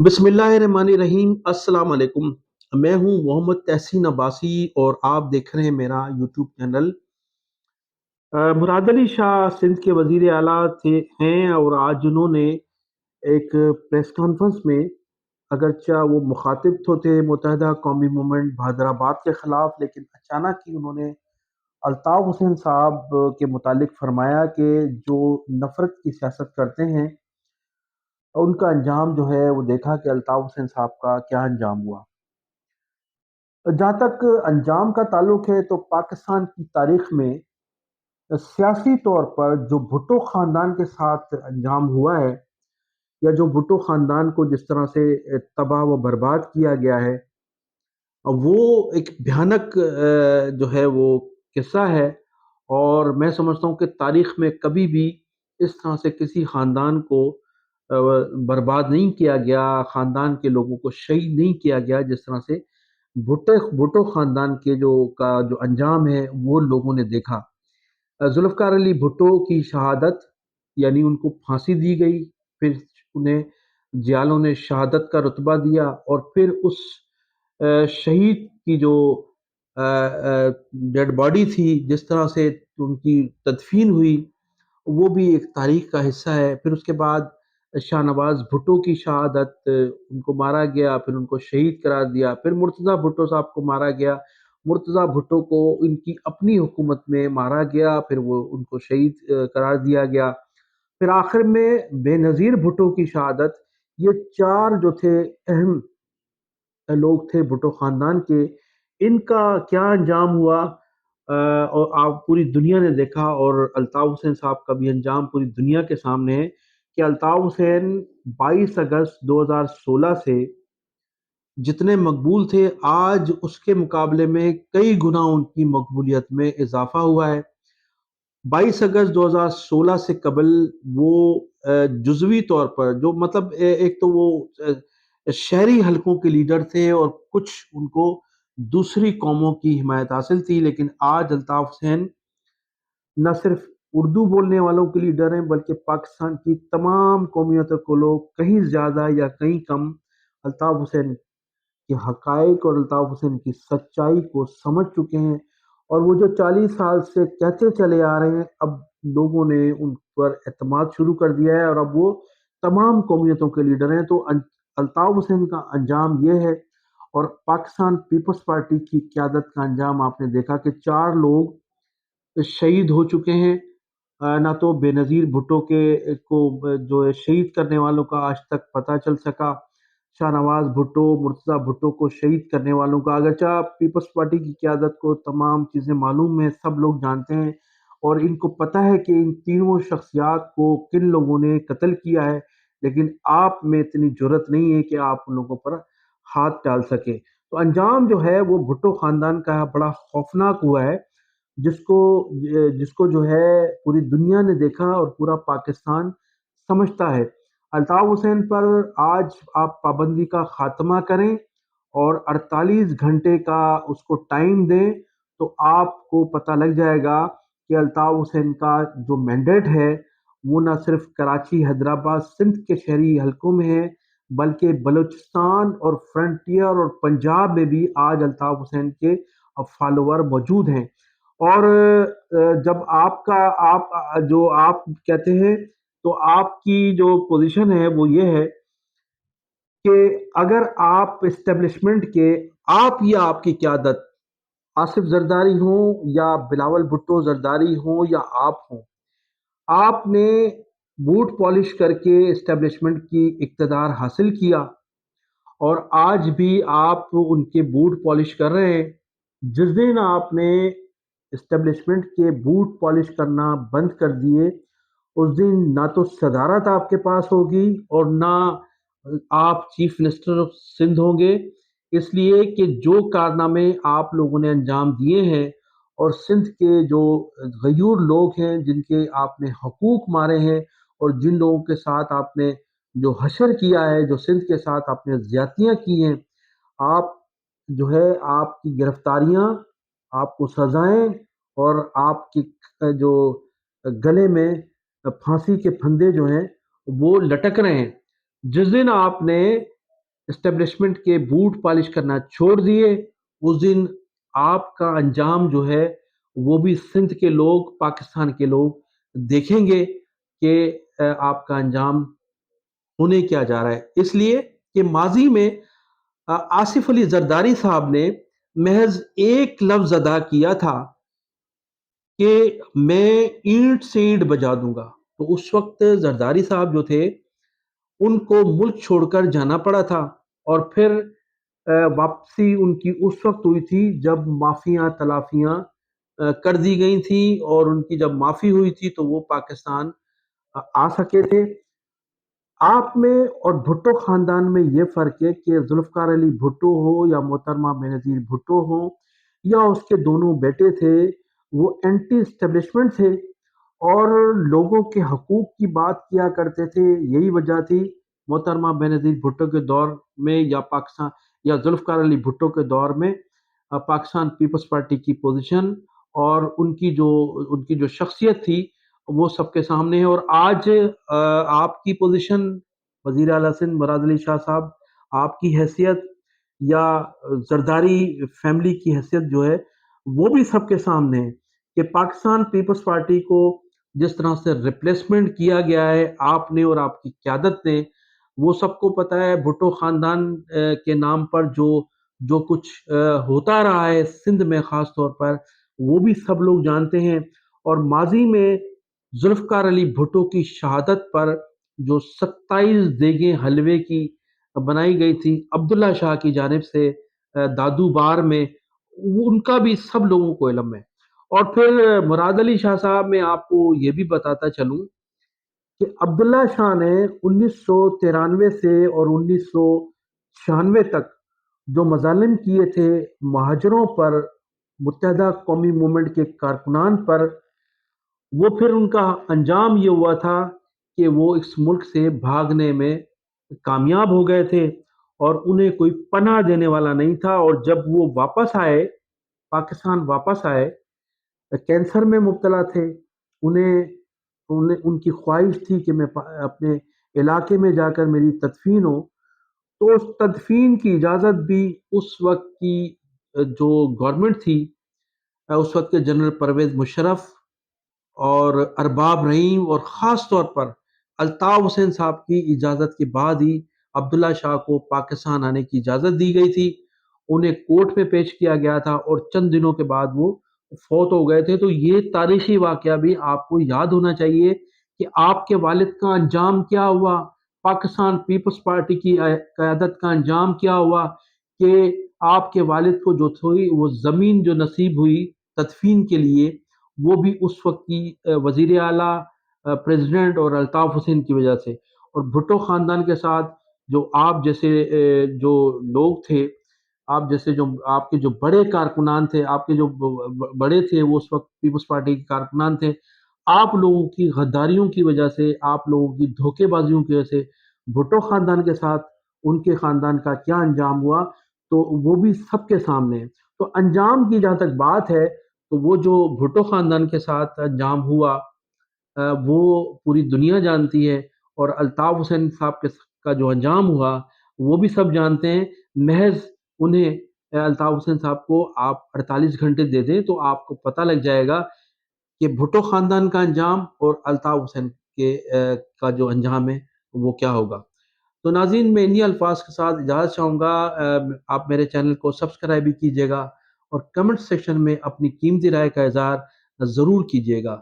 बिस्मिल्लाहिर्रहमानिर्रहीम। अस्सलाम वालेकुम। मैं हूं मोहम्मद तहसीन अब्बासी और आप देख रहे हैं मेरा यूट्यूब चैनल। मुराद अली शाह सिंध के वजीर आला थे हैं और आज उन्होंने एक प्रेस कॉन्फ्रेंस में, अगरचा वो मुखातिब तो थे मुत्तहदा कौमी मूवमेंट हैदराबाद के खिलाफ, लेकिन अचानक ही उन्होंने अल्ताफ हुसैन साहब के मुतालिक फरमाया कि जो नफरत की सियासत करते हैं उनका अंजाम जो है वो देखा कि अल्ताफ हुसैन साहब का क्या अंजाम हुआ। जहाँ तक अंजाम का ताल्लुक है तो पाकिस्तान की तारीख में सियासी तौर पर जो भुट्टो ख़ानदान के साथ अंजाम हुआ है, या जो भुट्टो ख़ानदान को जिस तरह से तबाह व बर्बाद किया गया है, वो एक भयानक जो है वो किस्सा है। और मैं समझता हूँ कि तारीख में कभी भी इस तरह से किसी ख़ानदान को बर्बाद नहीं किया गया, ख़ानदान के लोगों को शहीद नहीं किया गया, जिस तरह से भुट्टो ख़ानदान के जो अंजाम है वो लोगों ने देखा। जुल्फ़िकार अली भुट्टो की शहादत, यानी उनको फांसी दी गई, फिर उन्हें जियालों ने शहादत का रुतबा दिया, और फिर उस शहीद की जो डेड बॉडी थी, जिस तरह से उनकी तदफीन हुई, वो भी एक तारीख का हिस्सा है। फिर उसके बाद शाहनवाज भुट्टो की शहादत, उनको मारा गया, फिर उनको शहीद करार दिया, फिर मुर्तज़ा भुट्टो साहब को मारा गया, मुर्तज़ा भुट्टो को इनकी अपनी हुकूमत में मारा गया, फिर वो उनको शहीद करार दिया गया, फिर आखिर में बेनज़ीर भुट्टो की शहादत। ये चार जो थे अहम लोग थे भुट्टो ख़ानदान के, इनका क्या अंजाम हुआ और आप पूरी दुनिया ने देखा। और अल्ताफ़ हुसैन साहब का भी अंजाम पूरी दुनिया के सामने है कि अल्ताफ़ हुसैन 22 अगस्त 2016 से जितने मकबूल थे, आज उसके मुकाबले में कई गुना उनकी मकबूलियत में इजाफा हुआ है। 22 अगस्त 2016 से कबल वो जुज़वी तौर पर जो मतलब एक तो वो शहरी हलकों के लीडर थे और कुछ उनको दूसरी कौमों की हिमायत हासिल थी, लेकिन आज अल्ताफ हुसैन न सिर्फ उर्दू बोलने वालों के लीडर हैं, बल्कि पाकिस्तान की तमाम कौमियतों को लोग कहीं ज़्यादा या कहीं कम अल्ताफ हुसैन के हक़ाइक़ और अल्ताफ हुसैन की सच्चाई को समझ चुके हैं। और वो जो 40 साल से कहते चले आ रहे हैं, अब लोगों ने उन पर एतमाद शुरू कर दिया है और अब वो तमाम कौमियतों के लीडर हैं। तो अल्ताफ हुसैन का अंजाम ये है, और पाकिस्तान पीपल्स पार्टी की क़यादत का अंजाम आपने देखा कि 4 लोग शहीद हो चुके हैं। ना तो बेनज़ीर भुट्टो के को जो है शहीद करने वालों का आज तक पता चल सका, शाहनवाज भुट्टो, मुर्तज़ा भुट्टो को शहीद करने वालों का, अगरचा पीपल्स पार्टी की क़यादत को तमाम चीज़ें मालूम है, सब लोग जानते हैं और इनको पता है कि इन तीनों शख्सियात को किन लोगों ने कत्ल किया है, लेकिन आप में इतनी जुर्रत नहीं है कि आप उन लोगों पर हाथ डाल सके। तो अंजाम जो है वो भुट्टो ख़ानदान का बड़ा खौफनाक हुआ है, जिसको जिसको जो है पूरी दुनिया ने देखा और पूरा पाकिस्तान समझता है। अल्ताफ हुसैन पर आज आप पाबंदी का खात्मा करें और 48 घंटे का उसको टाइम दें, तो आपको पता लग जाएगा कि अल्ताफ हुसैन का जो मैंडेट है वो न सिर्फ कराची, हैदराबाद, सिंध के शहरी हलकों में है, बल्कि बलूचिस्तान और फ्रंटियर और पंजाब में भी आज अल्ताफ हुसैन के फॉलोवर मौजूद हैं। और जब आपका आप जो आप कहते हैं, तो आपकी जो पोजीशन है वो ये है कि अगर आप एस्टेब्लिशमेंट के, आप या आपकी क़यादत आसिफ जरदारी हो या बिलावल भुट्टो जरदारी हो या आप हो, आपने बूट पॉलिश करके एस्टेब्लिशमेंट की इक़्तिदार हासिल किया और आज भी आप उनके बूट पॉलिश कर रहे हैं। जिस दिन आपने एस्टेब्लिशमेंट के बूट पॉलिश करना बंद कर दिए, उस दिन ना तो सदारत आपके पास होगी और ना आप चीफ मिनिस्टर ऑफ सिंध होंगे। इसलिए कि जो कारनामे आप लोगों ने अंजाम दिए हैं और सिंध के जो गयूर लोग हैं जिनके आपने हकूक मारे हैं और जिन लोगों के साथ आपने जो हशर किया है, जो सिंध के साथ आपने ज्यादतियाँ की हैं, आप जो है आपकी गिरफ्तारियां, आपको सजाएं और आपकी जो गले में फांसी के फंदे जो हैं वो लटक रहे हैं। जिस दिन आपने اسٹیبلشمنٹ کے بوٹ پالش کرنا چھوڑ دیے، اس دن آپ کا انجام جو ہے وہ بھی سندھ کے لوگ، پاکستان کے لوگ دیکھیں گے کہ آپ کا انجام ہونے کیا جا رہا ہے۔ اس لیے کہ ماضی میں آصف علی زرداری صاحب نے محض ایک لفظ ادا کیا تھا کہ میں اینٹ سے اینٹ بجا دوں گا، تو اس وقت زرداری صاحب جو تھے ان کو ملک چھوڑ کر جانا پڑا تھا، اور پھر واپسی ان کی اس وقت ہوئی تھی جب معافیاں تلافیاں کر دی گئی تھی، اور ان کی جب معافی ہوئی تھی تو وہ پاکستان آ سکے تھے۔ آپ میں اور بھٹو خاندان میں یہ فرق ہے کہ ذوالفقار علی بھٹو ہو یا محترمہ بینظیر بھٹو ہو یا اس کے دونوں بیٹے تھے، وہ اینٹی اسٹیبلشمنٹ تھے اور لوگوں کے حقوق کی بات کیا کرتے تھے۔ یہی وجہ تھی محترمہ بینظیر بھٹو کے دور میں یا پاکستان یا ذوالفقار علی بھٹو کے دور میں پاکستان پیپلز پارٹی کی پوزیشن اور ان کی جو شخصیت تھی وہ سب کے سامنے ہے۔ اور آج آپ کی پوزیشن، وزیر اعلیٰ سندھ مراد علی شاہ صاحب، آپ کی حیثیت یا زرداری فیملی کی حیثیت جو ہے وہ بھی سب کے سامنے ہے کہ پاکستان پیپلز پارٹی کو جس طرح سے ریپلیسمنٹ کیا گیا ہے آپ نے اور آپ کی قیادت نے، وہ سب کو پتہ ہے۔ بھٹو خاندان کے نام پر جو کچھ ہوتا رہا ہے سندھ میں خاص طور پر، وہ بھی سب لوگ جانتے ہیں۔ اور ماضی میں ذوالفقار علی بھٹو کی شہادت پر جو 27 دیگیں حلوے کی بنائی گئی تھی عبداللہ شاہ کی جانب سے دادو بار میں، ان کا بھی سب لوگوں کو علم ہے۔ اور پھر مراد علی شاہ صاحب، میں آپ کو یہ بھی بتاتا چلوں کہ عبداللہ شاہ نے 1993 سے اور 1996 تک جو مظالم کیے تھے مہاجروں پر، متحدہ قومی موومنٹ کے کارکنان پر، وہ پھر ان کا انجام یہ ہوا تھا کہ وہ اس ملک سے بھاگنے میں کامیاب ہو گئے تھے اور انہیں کوئی پناہ دینے والا نہیں تھا۔ اور جب وہ واپس آئے، پاکستان واپس آئے، کینسر میں مبتلا تھے، ان کی خواہش تھی کہ میں اپنے علاقے میں جا کر میری تدفین ہو، تو اس تدفین کی اجازت بھی اس وقت کی جو گورنمنٹ تھی، اس وقت کے جنرل پرویز مشرف اور ارباب رحیم اور خاص طور پر الطاف حسین صاحب کی اجازت کے بعد ہی عبداللہ شاہ کو پاکستان آنے کی اجازت دی گئی تھی۔ انہیں کورٹ میں پیش کیا گیا تھا اور چند دنوں کے بعد وہ فوت ہو گئے تھے۔ تو یہ تاریخی واقعہ بھی آپ کو یاد ہونا چاہیے کہ آپ کے والد کا انجام کیا ہوا، پاکستان پیپلز پارٹی کی قیادت کا انجام کیا ہوا، کہ آپ کے والد کو جو تھی وہ زمین جو نصیب ہوئی تدفین کے لیے، وہ بھی اس وقت کی وزیر اعلیٰ، پریزیڈنٹ اور الطاف حسین کی وجہ سے۔ اور بھٹو خاندان کے ساتھ جو آپ جیسے جو لوگ تھے، آپ جیسے جو آپ کے جو بڑے کارکنان تھے، آپ کے جو بڑے تھے وہ اس وقت پیپلز پارٹی کے کارکنان تھے، آپ لوگوں کی غداریوں کی وجہ سے، آپ لوگوں کی دھوکے بازیوں کی وجہ سے بھٹو خاندان کے ساتھ ان کے خاندان کا کیا انجام ہوا، تو وہ بھی سب کے سامنے ہے۔ تو انجام کی جہاں تک بات ہے، تو وہ جو بھٹو خاندان کے ساتھ انجام ہوا وہ پوری دنیا جانتی ہے، اور الطاف حسین صاحب کا جو انجام ہوا وہ بھی سب جانتے ہیں۔ محض انہیں الطاف حسین صاحب کو آپ 48 گھنٹے دے دیں تو آپ کو پتہ لگ جائے گا کہ بھٹو خاندان کا انجام اور الطاف حسین کے کا جو انجام ہے وہ کیا ہوگا۔ تو ناظرین، میں انہی الفاظ کے ساتھ اجازت چاہوں گا۔ آپ میرے چینل کو سبسکرائب بھی کیجیے گا اور کمنٹ سیکشن میں اپنی قیمتی رائے کا اظہار ضرور کیجیے گا۔